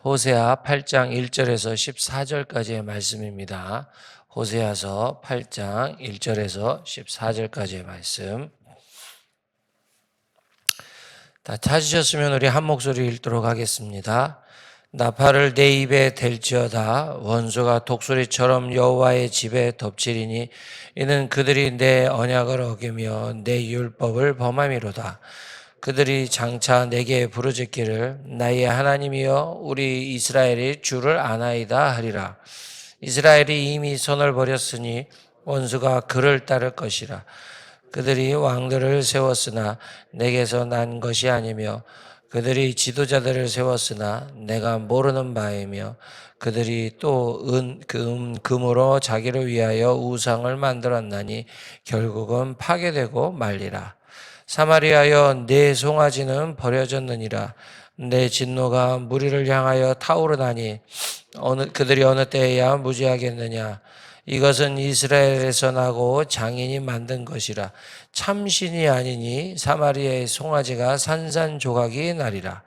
호세아 8장 1절에서 14절까지의 말씀입니다. 호세아서 8장 1절에서 14절까지의 말씀. 다 찾으셨으면 우리 한 목소리 읽도록 하겠습니다. 나팔을 내 입에 댈지어다. 원수가 독수리처럼 여호와의 집에 덮치리니 이는 그들이 내 언약을 어기며 내 율법을 범함이로다. 그들이 장차 내게 부르짖기를 나의 하나님이여 우리 이스라엘이 주를 아나이다 하리라. 이스라엘이 이미 손을 버렸으니 원수가 그를 따를 것이라. 그들이 왕들을 세웠으나 내게서 난 것이 아니며 그들이 지도자들을 세웠으나 내가 모르는 바이며 그들이 또 금으로 자기를 위하여 우상을 만들었나니 결국은 파괴되고 말리라. 사마리아여 내 송아지는 버려졌느니라. 내 진노가 무리를 향하여 타오르다니 그들이 어느 때에야 무지하겠느냐. 이것은 이스라엘에서 나고 장인이 만든 것이라. 참신이 아니니 사마리아의 송아지가 산산조각이 나리라.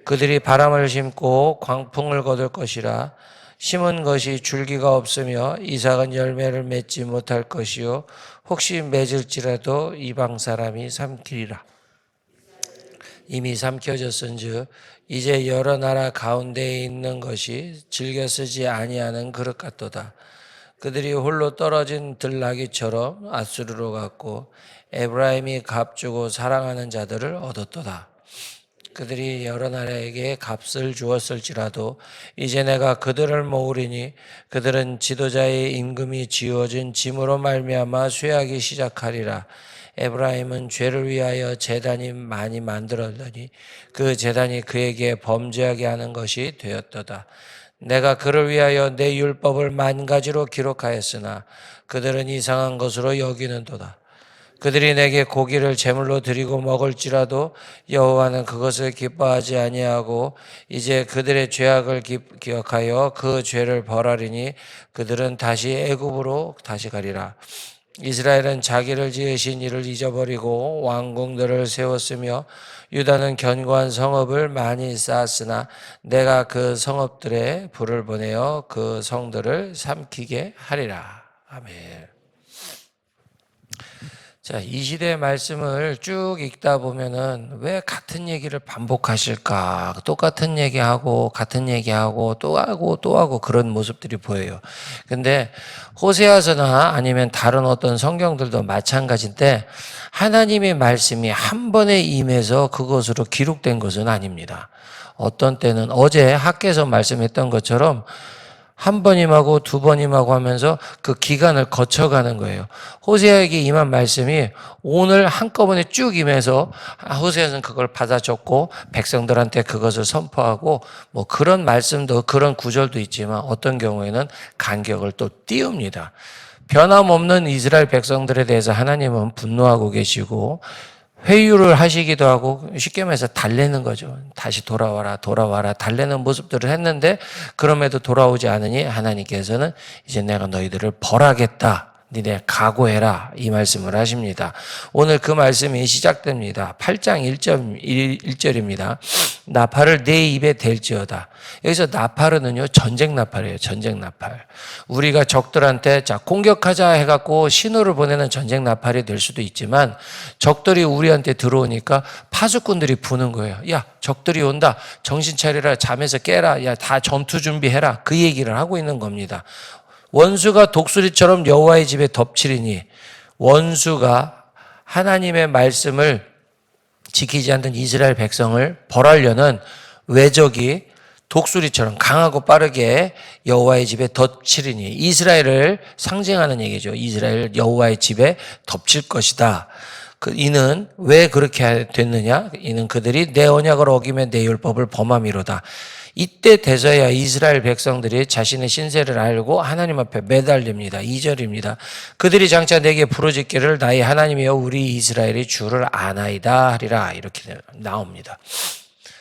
그들이 바람을 심고 광풍을 거둘 것이라. 심은 것이 줄기가 없으며 이삭은 열매를 맺지 못할 것이요 혹시 맺을지라도 이방 사람이 삼키리라. 이미 삼켜졌은즉 이제 여러 나라 가운데에 있는 것이 즐겨 쓰지 아니하는 그릇 같도다. 그들이 홀로 떨어진 들나귀처럼 아수르로 갔고 에브라임이 값주고 사랑하는 자들을 얻었도다. 그들이 여러 나라에게 값을 주었을지라도 이제 내가 그들을 모으리니 그들은 지도자의 임금이 지어진 짐으로 말미암아 쇠하기 시작하리라. 에브라임은 죄를 위하여 제단이 많이 만들었더니 그 제단이 그에게 범죄하게 하는 것이 되었도다. 내가 그를 위하여 내 율법을 만 가지로 기록하였으나 그들은 이상한 것으로 여기는도다. 그들이 내게 고기를 제물로 드리고 먹을지라도 여호와는 그것을 기뻐하지 아니하고 이제 그들의 죄악을 기억하여 그 죄를 벌하리니 그들은 다시 애굽으로 다시 가리라. 이스라엘은 자기를 지으신 이를 잊어버리고 왕궁들을 세웠으며 유다는 견고한 성읍을 많이 쌓았으나 내가 그 성읍들에 불을 보내어 그 성들을 삼키게 하리라. 아멘. 자, 이 시대의 말씀을 쭉 읽다 보면은 왜 같은 얘기를 반복하실까? 똑같은 얘기하고 같은 얘기하고 또 하고 또 하고 그런 모습들이 보여요. 근데 호세아서나 아니면 다른 어떤 성경들도 마찬가지인데 하나님의 말씀이 한 번에 임해서 그것으로 기록된 것은 아닙니다. 어떤 때는 어제 학교에서 말씀했던 것처럼 한 번 임하고 두 번 임하고 하면서 그 기간을 거쳐가는 거예요. 호세아에게 임한 말씀이 오늘 한꺼번에 쭉 임해서 호세아는 그걸 받아 적고 백성들한테 그것을 선포하고 뭐 그런 말씀도 그런 구절도 있지만 어떤 경우에는 간격을 또 띄웁니다. 변함없는 이스라엘 백성들에 대해서 하나님은 분노하고 계시고 회유를 하시기도 하고 쉽게 말해서 달래는 거죠. 다시 돌아와라 달래는 모습들을 했는데 그럼에도 돌아오지 않으니 하나님께서는 이제 내가 너희들을 벌하겠다. 니네 각오해라 이 말씀을 하십니다. 오늘 그 말씀이 시작됩니다. 8장 1절입니다. 나팔을 내 입에 댈지어다. 여기서 나팔은요 전쟁 나팔이에요. 전쟁 나팔. 우리가 적들한테 자 공격하자 해갖고 신호를 보내는 전쟁 나팔이 될 수도 있지만 적들이 우리한테 들어오니까 파수꾼들이 부는 거예요. 야 적들이 온다. 정신 차리라. 잠에서 깨라. 야 다 전투 준비해라. 그 얘기를 하고 있는 겁니다. 원수가 독수리처럼 여호와의 집에 덮치리니 원수가 하나님의 말씀을 지키지 않는 이스라엘 백성을 벌하려는 외적이 독수리처럼 강하고 빠르게 여호와의 집에 덮치리니 이스라엘을 상징하는 얘기죠. 이스라엘 여호와의 집에 덮칠 것이다. 이는 왜 그렇게 됐느냐? 이는 그들이 내 언약을 어기며 내 율법을 범함이로다. 이때 돼서야 이스라엘 백성들이 자신의 신세를 알고 하나님 앞에 매달립니다. 2절입니다. 그들이 장차 내게 부르짖기를 나의 하나님이여 우리 이스라엘이 주를 아나이다 하리라. 이렇게 나옵니다.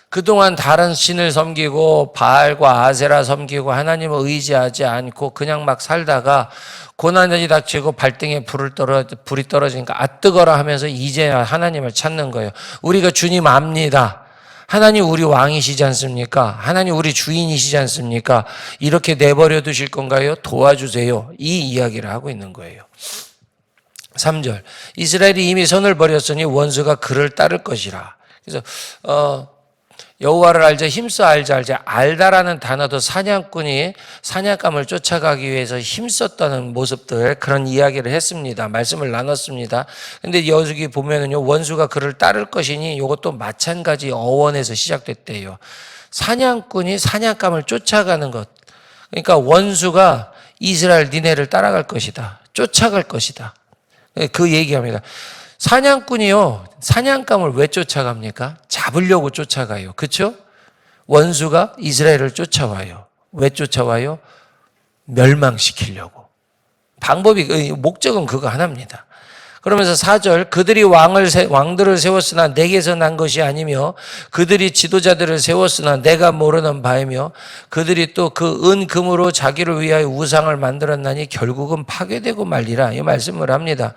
그동안 다른 신을 섬기고 바알과 아세라 섬기고 하나님을 의지하지 않고 그냥 막 살다가 고난이 닥치고 발등에 불이 떨어지니까 아 뜨거라 하면서 이제 하나님을 찾는 거예요. 우리가 주님 압니다. 하나님 우리 왕이시지 않습니까? 하나님 우리 주인이시지 않습니까? 이렇게 내버려 두실 건가요? 도와주세요. 이 이야기를 하고 있는 거예요. 3절, 이스라엘이 이미 선을 버렸으니 원수가 그를 따를 것이라. 그래서 여호와를 알자, 힘써 알자, 알다라는 단어도 사냥꾼이 사냥감을 쫓아가기 위해서 힘썼다는 모습들, 그런 이야기를 했습니다. 말씀을 나눴습니다. 근데 여기 보면은요, 원수가 그를 따를 것이니 이것도 마찬가지 어원에서 시작됐대요. 사냥꾼이 사냥감을 쫓아가는 것. 그러니까 원수가 이스라엘 니네를 따라갈 것이다. 쫓아갈 것이다. 그 얘기합니다. 사냥꾼이요, 사냥감을 왜 쫓아갑니까? 잡으려고 쫓아가요. 그렇죠? 원수가 이스라엘을 쫓아와요. 왜 쫓아와요? 멸망시키려고. 방법이, 목적은 그거 하나입니다. 그러면서 4절, 그들이 왕들을 세웠으나 내게서 난 것이 아니며 그들이 지도자들을 세웠으나 내가 모르는 바이며 그들이 또 그 금으로 자기를 위하여 우상을 만들었나니 결국은 파괴되고 말리라. 이 말씀을 합니다.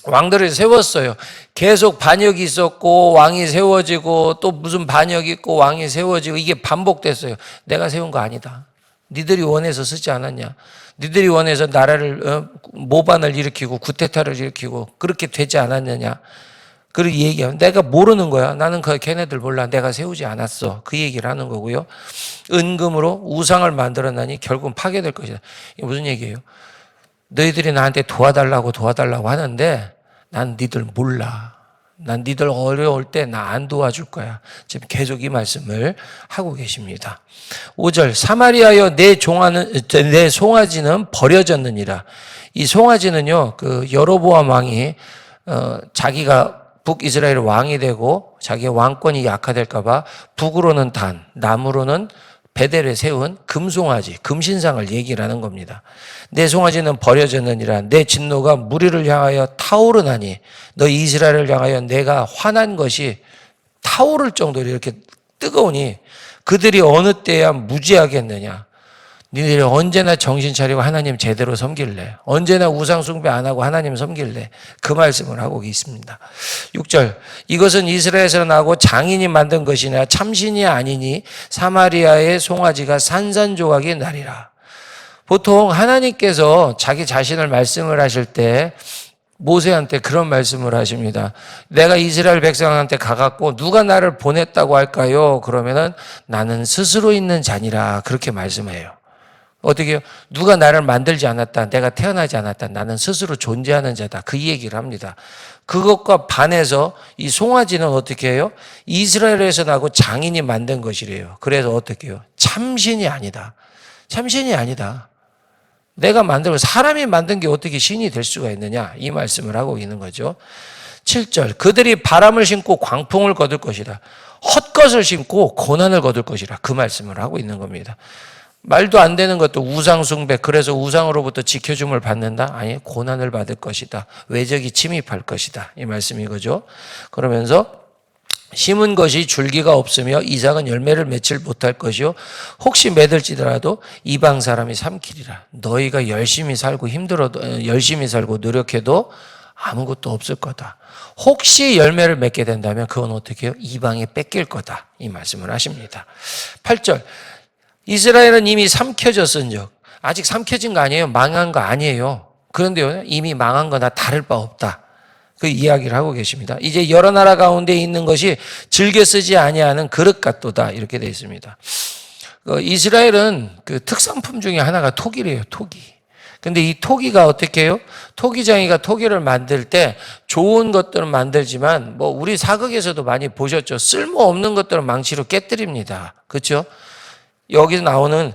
왕들을 세웠어요. 계속 반역이 있었고 왕이 세워지고 또 무슨 반역이 있고 왕이 세워지고 이게 반복됐어요. 내가 세운 거 아니다. 니들이 원해서 쓰지 않았냐. 니들이 원해서 나라를 모반을 일으키고 구테타를 일으키고 그렇게 되지 않았느냐. 그리고 얘기하면 내가 모르는 거야. 나는 걔네들 몰라. 내가 세우지 않았어. 그 얘기를 하는 거고요. 은금으로 우상을 만들었나니 결국은 파괴될 것이다. 이게 무슨 얘기예요? 너희들이 나한테 도와달라고 하는데 난 니들 몰라. 난 니들 어려울 때 나 안 도와줄 거야. 지금 계속 이 말씀을 하고 계십니다. 5절, 사마리아여 내 송아지는 버려졌느니라. 이 송아지는요, 그 여로보암 왕이 자기가 북이스라엘 왕이 되고 자기의 왕권이 약화될까봐 북으로는 단, 남으로는 베델에 세운 금송아지, 금신상을 얘기를 하는 겁니다. 내 송아지는 버려졌느니라. 내 진노가 무리를 향하여 타오르나니 너 이스라엘을 향하여 내가 화난 것이 타오를 정도로 이렇게 뜨거우니 그들이 어느 때야 무지하겠느냐. 니들이 언제나 정신 차리고 하나님 제대로 섬길래, 언제나 우상 숭배 안 하고 하나님 섬길래, 그 말씀을 하고 있습니다. 6절, 이것은 이스라엘에서 나고 장인이 만든 것이냐 참신이 아니니 사마리아의 송아지가 산산조각이 나리라. 보통 하나님께서 자기 자신을 말씀을 하실 때 모세한테 그런 말씀을 하십니다. 내가 이스라엘 백성한테 가갖고 누가 나를 보냈다고 할까요? 그러면은 나는 스스로 있는 자니라. 그렇게 말씀해요. 어떻게 해요? 누가 나를 만들지 않았다. 내가 태어나지 않았다. 나는 스스로 존재하는 자다. 그 얘기를 합니다. 그것과 반해서 이 송아지는 어떻게 해요? 이스라엘에서 나고 장인이 만든 것이래요. 그래서 어떻게 해요? 참신이 아니다. 참신이 아니다. 내가 만들고 사람이 만든 게 어떻게 신이 될 수가 있느냐. 이 말씀을 하고 있는 거죠. 7절, 그들이 바람을 심고 광풍을 거둘 것이다. 헛것을 심고 고난을 거둘 것이라. 그 말씀을 하고 있는 겁니다. 말도 안 되는 것도 우상 숭배, 그래서 우상으로부터 지켜줌을 받는다? 아니, 고난을 받을 것이다. 외적이 침입할 것이다. 이 말씀이 거죠. 그러면서 심은 것이 줄기가 없으며 이삭은 열매를 맺질 못할 것이요 혹시 맺을지라도 이방 사람이 삼키리라. 너희가 열심히 살고 힘들어도 열심히 살고 노력해도 아무것도 없을 거다. 혹시 열매를 맺게 된다면 그건 어떻게 해요? 이방이 뺏길 거다. 이 말씀을 하십니다. 8절, 이스라엘은 이미 삼켜졌은즉, 아직 삼켜진 거 아니에요. 망한 거 아니에요. 그런데요, 이미 망한 거나 다를 바 없다. 그 이야기를 하고 계십니다. 이제 여러 나라 가운데 있는 것이 즐겨 쓰지 아니하는 그릇 같도다. 이렇게 되어 있습니다. 이스라엘은 그 특산품 중에 하나가 토기래요. 토기. 근데 이 토기가 어떻게 해요? 토기장이가 토기를 만들 때 좋은 것들은 만들지만 뭐 우리 사극에서도 많이 보셨죠. 쓸모없는 것들은 망치로 깨뜨립니다. 그렇죠? 여기서 나오는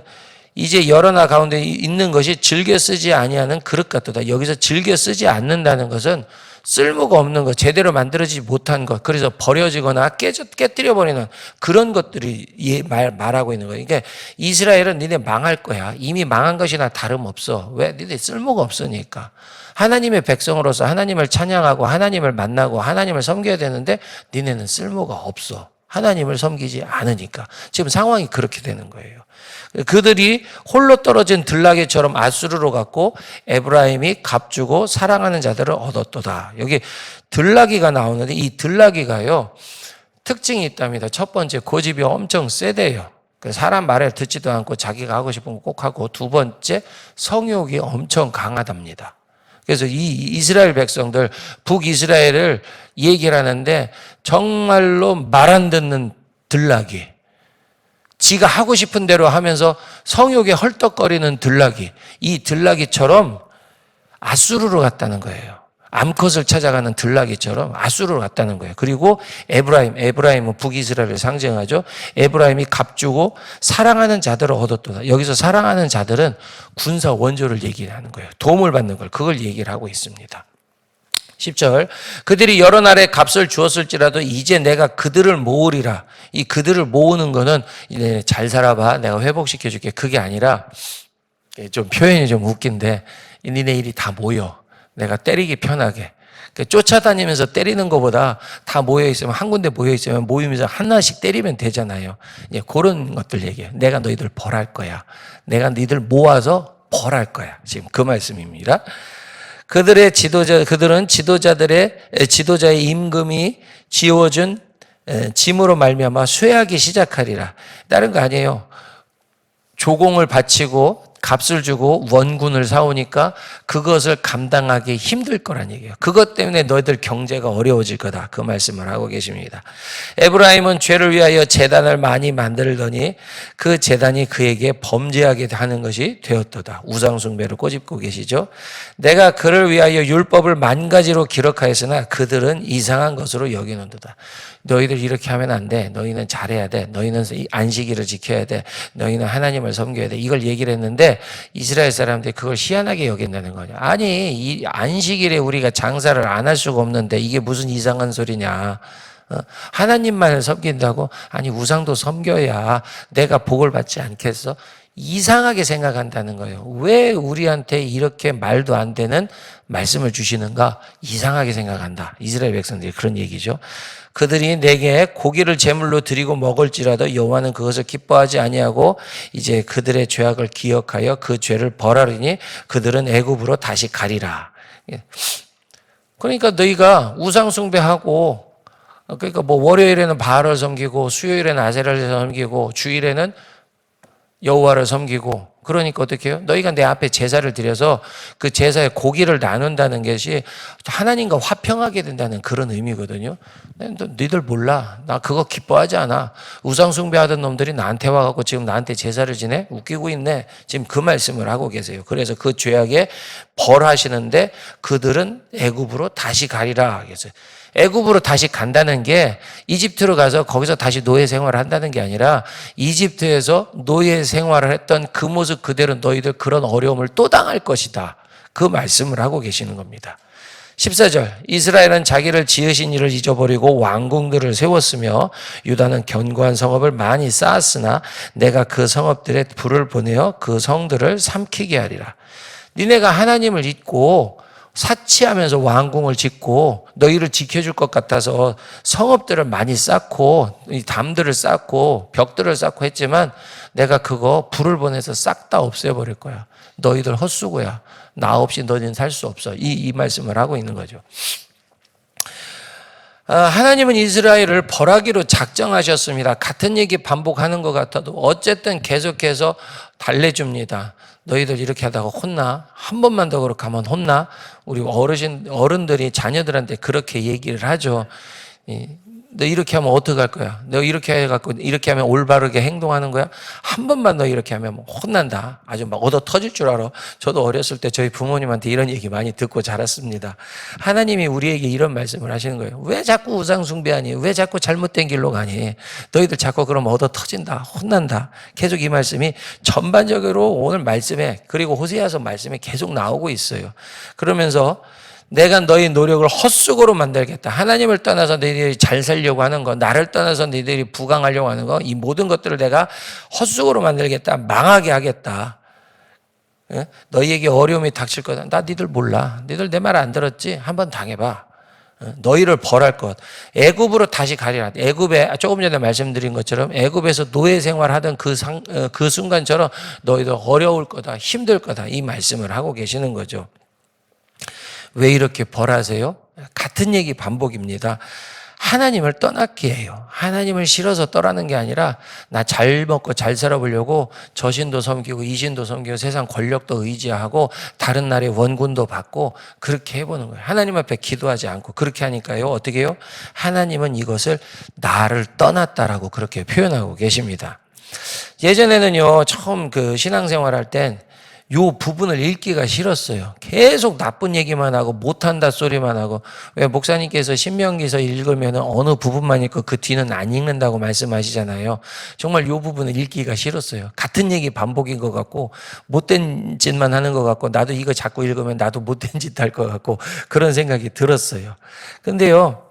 이제 여러 나라 가운데 있는 것이 즐겨 쓰지 아니하는 그릇 같도다. 여기서 즐겨 쓰지 않는다는 것은 쓸모가 없는 것, 제대로 만들어지지 못한 것, 그래서 버려지거나 깨뜨려버리는 그런 것들이 말하고 있는 거예요. 그러니까 이스라엘은 니네 망할 거야. 이미 망한 것이나 다름없어. 왜? 니네 쓸모가 없으니까. 하나님의 백성으로서 하나님을 찬양하고 하나님을 만나고 하나님을 섬겨야 되는데 니네는 쓸모가 없어. 하나님을 섬기지 않으니까. 지금 상황이 그렇게 되는 거예요. 그들이 홀로 떨어진 들나귀처럼 아수르로 갔고 에브라임이 값주고 사랑하는 자들을 얻었도다. 여기 들나귀가 나오는데 이 들나귀가요. 특징이 있답니다. 첫 번째, 고집이 엄청 세대요. 사람 말을 듣지도 않고 자기가 하고 싶은 거 꼭 하고, 두 번째, 성욕이 엄청 강하답니다. 그래서 이 이스라엘 백성들, 북이스라엘을 얘기를 하는데 정말로 말 안 듣는 들나귀, 지가 하고 싶은 대로 하면서 성욕에 헐떡거리는 들나귀, 이 들나귀처럼 아수르로 갔다는 거예요. 암컷을 찾아가는 들나귀처럼 아수르로 갔다는 거예요. 그리고 에브라임은 북이스라엘을 상징하죠. 에브라임이 값주고 사랑하는 자들을 얻었도다. 여기서 사랑하는 자들은 군사 원조를 얘기하는 거예요. 도움을 받는 걸, 그걸 얘기를 하고 있습니다. 10절, 그들이 여러 날에 값을 주었을지라도 이제 내가 그들을 모으리라. 이 그들을 모으는 거는 이제 잘 살아봐, 내가 회복시켜줄게, 그게 아니라, 좀 표현이 좀 웃긴데, 니네 일이 다 모여, 내가 때리기 편하게. 쫓아다니면서 때리는 것보다 다 모여있으면, 한 군데 모여있으면 모이면서 하나씩 때리면 되잖아요. 그런 것들 얘기해요. 내가 너희들 벌할 거야. 내가 너희들 모아서 벌할 거야. 지금 그 말씀입니다. 그들은 지도자의 임금이 지어준 짐으로 말미암아 쇠하기 시작하리라. 다른 거 아니에요. 조공을 바치고 값을 주고 원군을 사오니까 그것을 감당하기 힘들 거란 얘기예요. 그것 때문에 너희들 경제가 어려워질 거다. 그 말씀을 하고 계십니다. 에브라임은 죄를 위하여 제단을 많이 만들더니 그 제단이 그에게 범죄하게 하는 것이 되었도다. 우상숭배를 꼬집고 계시죠. 내가 그를 위하여 율법을 만 가지로 기록하였으나 그들은 이상한 것으로 여기는도다. 너희들 이렇게 하면 안 돼. 너희는 잘해야 돼. 너희는 안식일을 지켜야 돼. 너희는 하나님을 섬겨야 돼. 이걸 얘기를 했는데 이스라엘 사람들이 그걸 희한하게 여긴다는 거죠. 아니, 이 안식일에 우리가 장사를 안 할 수가 없는데 이게 무슨 이상한 소리냐. 하나님만을 섬긴다고? 아니, 우상도 섬겨야 내가 복을 받지 않겠어? 이상하게 생각한다는 거예요. 왜 우리한테 이렇게 말도 안 되는 말씀을 주시는가? 이상하게 생각한다. 이스라엘 백성들이 그런 얘기죠. 그들이 내게 고기를 제물로 드리고 먹을지라도 여호와는 그것을 기뻐하지 아니하고 이제 그들의 죄악을 기억하여 그 죄를 벌하리니 그들은 애굽으로 다시 가리라. 그러니까 너희가 우상 숭배하고, 그러니까 뭐 월요일에는 바알을 섬기고 수요일에는 아세라를 섬기고 주일에는 여호와를 섬기고, 그러니까 어떻게 해요? 너희가 내 앞에 제사를 드려서 그 제사에 고기를 나눈다는 것이 하나님과 화평하게 된다는 그런 의미거든요. 너희들 몰라. 나 그거 기뻐하지 않아. 우상 숭배하던 놈들이 나한테 와갖고 지금 나한테 제사를 지내? 웃기고 있네. 지금 그 말씀을 하고 계세요. 그래서 그 죄악에 벌하시는데 그들은 애굽으로 다시 가리라. 그래서 애굽으로 다시 간다는 게 이집트로 가서 거기서 다시 노예 생활을 한다는 게 아니라 이집트에서 노예 생활을 했던 그 모습 그대로 너희들 그런 어려움을 또 당할 것이다. 그 말씀을 하고 계시는 겁니다. 14절, 이스라엘은 자기를 지으신 이를 잊어버리고 왕궁들을 세웠으며 유다는 견고한 성읍을 많이 쌓았으나 내가 그 성읍들에 불을 보내어 그 성들을 삼키게 하리라. 니네가 하나님을 잊고 사치하면서 왕궁을 짓고 너희를 지켜줄 것 같아서 성읍들을 많이 쌓고 이 담들을 쌓고 벽들을 쌓고 했지만 내가 그거 불을 보내서 싹 다 없애버릴 거야. 너희들 헛수고야. 나 없이 너희는 살 수 없어. 이 말씀을 하고 있는 거죠. 하나님은 이스라엘을 벌하기로 작정하셨습니다. 같은 얘기 반복하는 것 같아도 어쨌든 계속해서 달래줍니다. 너희들 이렇게 하다가 혼나? 한 번만 더 그렇게 하면 혼나? 우리 어른들이 자녀들한테 그렇게 얘기를 하죠. 너 이렇게 하면 어떡할 거야? 너 이렇게 해갖고 이렇게 하면 올바르게 행동하는 거야? 한 번만 너 이렇게 하면 혼난다. 아주 막 얻어 터질 줄 알아. 저도 어렸을 때 저희 부모님한테 이런 얘기 많이 듣고 자랐습니다. 하나님이 우리에게 이런 말씀을 하시는 거예요. 왜 자꾸 우상 숭배하니? 왜 자꾸 잘못된 길로 가니? 너희들 자꾸 그러면 얻어 터진다. 혼난다. 계속 이 말씀이 전반적으로 오늘 말씀에, 그리고 호세아서 말씀에 계속 나오고 있어요. 그러면서 내가 너희 노력을 헛수고로 만들겠다. 하나님을 떠나서 너희들이 잘 살려고 하는 거, 나를 떠나서 너희들이 부강하려고 하는 거, 이 모든 것들을 내가 헛수고로 만들겠다. 망하게 하겠다. 너희에게 어려움이 닥칠 거다. 나 니들 몰라. 니들 내 말 안 들었지? 한번 당해봐. 너희를 벌할 것. 애굽으로 다시 가리라. 애굽에 조금 전에 말씀드린 것처럼 애굽에서 노예 생활하던 그 순간처럼 너희들 어려울 거다. 힘들 거다. 이 말씀을 하고 계시는 거죠. 왜 이렇게 벌하세요? 같은 얘기 반복입니다. 하나님을 떠났기 해요. 하나님을 싫어서 떠나는 게 아니라 나 잘 먹고 잘 살아보려고 저 신도 섬기고 이 신도 섬기고 세상 권력도 의지하고 다른 나라의 원군도 받고 그렇게 해보는 거예요. 하나님 앞에 기도하지 않고 그렇게 하니까요. 어떻게 해요? 하나님은 이것을 나를 떠났다라고 그렇게 표현하고 계십니다. 예전에는요, 처음 그 신앙생활 할 땐 요 부분을 읽기가 싫었어요. 계속 나쁜 얘기만 하고 못한다 소리만 하고. 왜 목사님께서 신명기서 읽으면 어느 부분만 읽고 그 뒤는 안 읽는다고 말씀하시잖아요. 정말 요 부분을 읽기가 싫었어요. 같은 얘기 반복인 것 같고 못된 짓만 하는 것 같고 나도 이거 자꾸 읽으면 나도 못된 짓 할 것 같고 그런 생각이 들었어요. 근데요,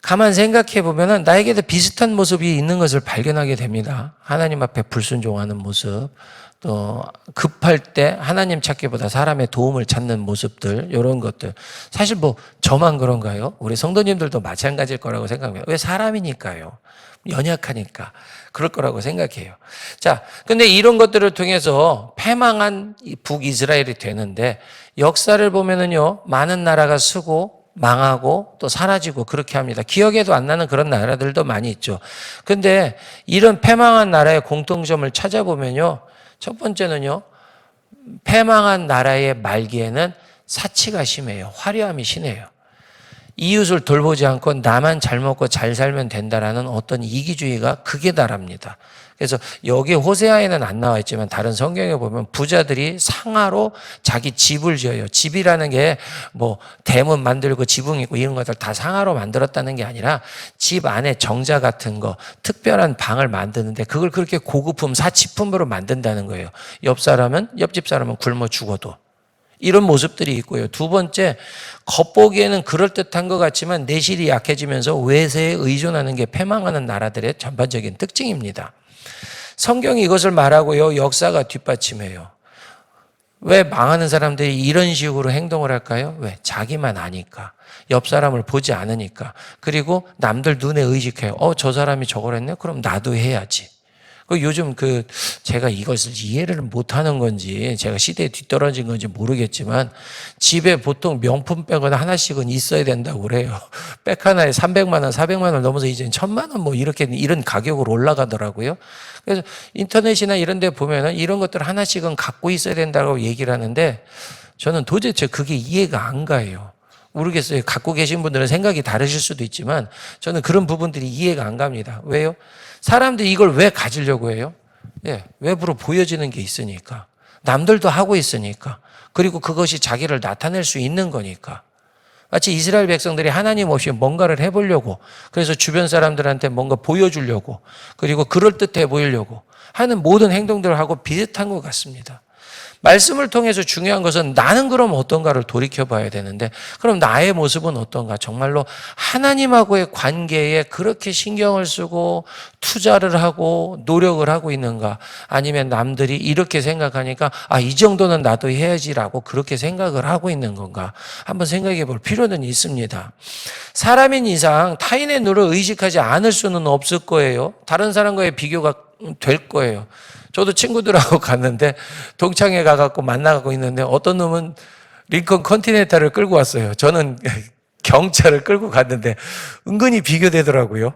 가만 생각해 보면은 나에게도 비슷한 모습이 있는 것을 발견하게 됩니다. 하나님 앞에 불순종하는 모습, 또 급할 때 하나님 찾기보다 사람의 도움을 찾는 모습들, 이런 것들. 사실 뭐 저만 그런가요? 우리 성도님들도 마찬가지일 거라고 생각합니다. 왜? 사람이니까요. 연약하니까 그럴 거라고 생각해요. 자, 근데 이런 것들을 통해서 패망한 북이스라엘이 되는데 역사를 보면은요, 많은 나라가 쓰고 망하고 또 사라지고 그렇게 합니다. 기억에도 안 나는 그런 나라들도 많이 있죠. 근데 이런 패망한 나라의 공통점을 찾아보면요, 첫 번째는요, 패망한 나라의 말기에는 사치가 심해요. 화려함이 심해요. 이웃을 돌보지 않고 나만 잘 먹고 잘 살면 된다라는 어떤 이기주의가 극에 달합니다. 그래서 여기 호세아에는 안 나와 있지만 다른 성경에 보면 부자들이 상하로 자기 집을 지어요. 집이라는 게 뭐 대문 만들고 지붕 있고 이런 것들 다 상하로 만들었다는 게 아니라 집 안에 정자 같은 거 특별한 방을 만드는데 그걸 그렇게 고급품 사치품으로 만든다는 거예요. 옆집 사람은 굶어 죽어도. 이런 모습들이 있고요. 두 번째, 겉보기에는 그럴듯한 것 같지만 내실이 약해지면서 외세에 의존하는 게 패망하는 나라들의 전반적인 특징입니다. 성경이 이것을 말하고요, 역사가 뒷받침해요. 왜 망하는 사람들이 이런 식으로 행동을 할까요? 왜? 자기만 아니까. 옆 사람을 보지 않으니까. 그리고 남들 눈에 의식해요. 저 사람이 저걸 했네? 그럼 나도 해야지. 요즘 제가 이것을 이해를 못하는 건지, 제가 시대에 뒤떨어진 건지 모르겠지만, 집에 보통 명품백은 하나씩은 있어야 된다고 그래요. 백 하나에 300만 원, 400만 원 넘어서 이제 1000만 원 뭐 이런 가격으로 올라가더라고요. 그래서 인터넷이나 이런 데 보면은 이런 것들 하나씩은 갖고 있어야 된다고 얘기를 하는데, 저는 도대체 그게 이해가 안 가요. 모르겠어요. 갖고 계신 분들은 생각이 다르실 수도 있지만, 저는 그런 부분들이 이해가 안 갑니다. 왜요? 사람들이 이걸 왜 가지려고 해요? 외부로 보여지는 게 있으니까. 남들도 하고 있으니까. 그리고 그것이 자기를 나타낼 수 있는 거니까. 마치 이스라엘 백성들이 하나님 없이 뭔가를 해보려고, 그래서 주변 사람들한테 뭔가 보여주려고, 그리고 그럴듯해 보이려고 하는 모든 행동들을 하고 비슷한 것 같습니다. 말씀을 통해서 중요한 것은 나는 그럼 어떤가를 돌이켜 봐야 되는데, 그럼 나의 모습은 어떤가? 정말로 하나님하고의 관계에 그렇게 신경을 쓰고 투자를 하고 노력을 하고 있는가? 아니면 남들이 이렇게 생각하니까 이 정도는 나도 해야지라고 그렇게 생각을 하고 있는 건가? 한번 생각해 볼 필요는 있습니다. 사람인 이상 타인의 눈을 의식하지 않을 수는 없을 거예요. 다른 사람과의 비교가 될 거예요. 저도 친구들하고 갔는데 동창회 가갖고 만나고 있는데 어떤 놈은 링컨 컨티넨탈을 끌고 왔어요. 저는 경차를 끌고 갔는데 은근히 비교되더라고요.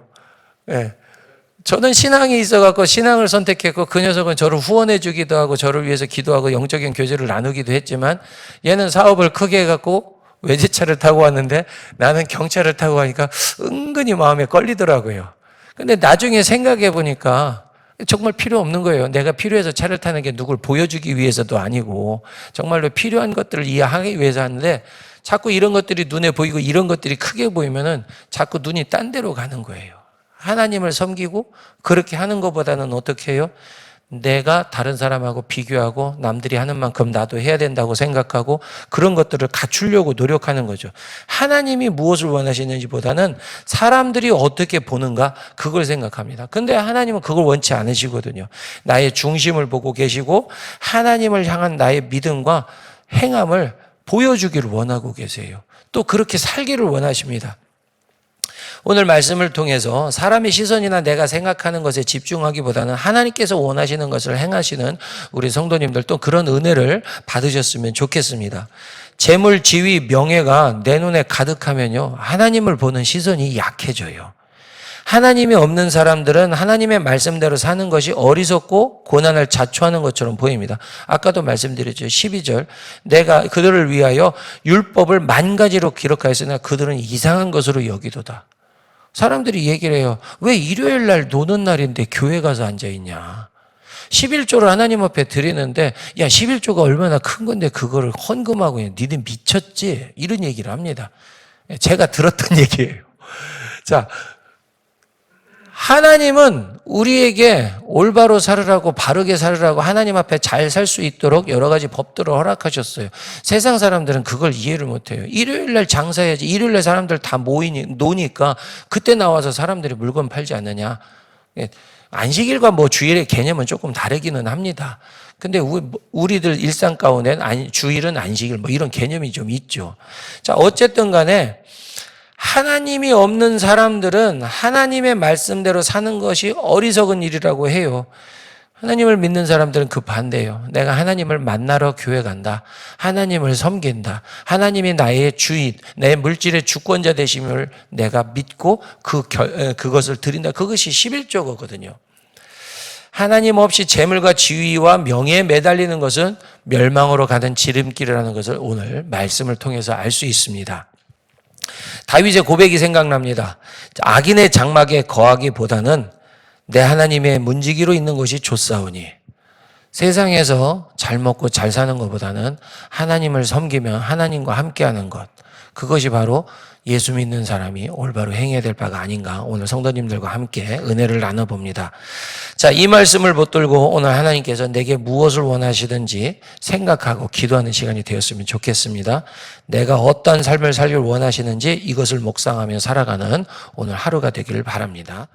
저는 신앙이 있어갖고 신앙을 선택했고 그 녀석은 저를 후원해 주기도 하고 저를 위해서 기도하고 영적인 교제를 나누기도 했지만 얘는 사업을 크게 해갖고 외제차를 타고 왔는데 나는 경차를 타고 가니까 은근히 마음에 걸리더라고요. 근데 나중에 생각해 보니까 정말 필요 없는 거예요. 내가 필요해서 차를 타는 게 누굴 보여주기 위해서도 아니고 정말로 필요한 것들을 이해하기 위해서 하는데 자꾸 이런 것들이 눈에 보이고 이런 것들이 크게 보이면은 자꾸 눈이 딴 데로 가는 거예요. 하나님을 섬기고 그렇게 하는 것보다는 어떻게 해요? 내가 다른 사람하고 비교하고 남들이 하는 만큼 나도 해야 된다고 생각하고 그런 것들을 갖추려고 노력하는 거죠. 하나님이 무엇을 원하시는지 보다는 사람들이 어떻게 보는가 그걸 생각합니다. 근데 하나님은 그걸 원치 않으시거든요. 나의 중심을 보고 계시고 하나님을 향한 나의 믿음과 행함을 보여주기를 원하고 계세요. 또 그렇게 살기를 원하십니다. 오늘 말씀을 통해서 사람의 시선이나 내가 생각하는 것에 집중하기보다는 하나님께서 원하시는 것을 행하시는 우리 성도님들 또 그런 은혜를 받으셨으면 좋겠습니다. 재물, 지위, 명예가 내 눈에 가득하면요, 하나님을 보는 시선이 약해져요. 하나님이 없는 사람들은 하나님의 말씀대로 사는 것이 어리석고 고난을 자초하는 것처럼 보입니다. 아까도 말씀드렸죠. 12절. 내가 그들을 위하여 율법을 만 가지로 기록하였으나 그들은 이상한 것으로 여기도다. 사람들이 얘기를 해요. 왜 일요일 날 노는 날인데 교회 가서 앉아있냐. 11조를 하나님 앞에 드리는데, 야, 11조가 얼마나 큰 건데 그거를 헌금하고 니들 미쳤지? 이런 얘기를 합니다. 제가 들었던 얘기예요. 자, 하나님은 우리에게 올바로 살으라고, 바르게 살으라고 하나님 앞에 잘 살 수 있도록 여러 가지 법들을 허락하셨어요. 세상 사람들은 그걸 이해를 못해요. 일요일 날 장사해야지. 일요일 날 사람들 다 노니까 그때 나와서 사람들이 물건 팔지 않느냐. 안식일과 뭐 주일의 개념은 조금 다르기는 합니다. 근데 우리들 일상 가운데 주일은 안식일 뭐 이런 개념이 좀 있죠. 자, 어쨌든 간에 하나님이 없는 사람들은 하나님의 말씀대로 사는 것이 어리석은 일이라고 해요. 하나님을 믿는 사람들은 그 반대예요. 내가 하나님을 만나러 교회 간다. 하나님을 섬긴다. 하나님이 나의 주인, 내 물질의 주권자 되심을 내가 믿고 그것을 드린다. 그것이 11조거든요. 하나님 없이 재물과 지위와 명예에 매달리는 것은 멸망으로 가는 지름길이라는 것을 오늘 말씀을 통해서 알 수 있습니다. 다윗의 고백이 생각납니다. 악인의 장막에 거하기보다는 내 하나님의 문지기로 있는 것이 좋사오니. 세상에서 잘 먹고 잘 사는 것보다는 하나님을 섬기며 하나님과 함께하는 것, 그것이 바로 예수 믿는 사람이 올바로 행해야 될 바가 아닌가, 오늘 성도님들과 함께 은혜를 나눠봅니다. 자, 이 말씀을 붙들고 오늘 하나님께서 내게 무엇을 원하시든지 생각하고 기도하는 시간이 되었으면 좋겠습니다. 내가 어떤 삶을 살길 원하시는지 이것을 묵상하며 살아가는 오늘 하루가 되기를 바랍니다.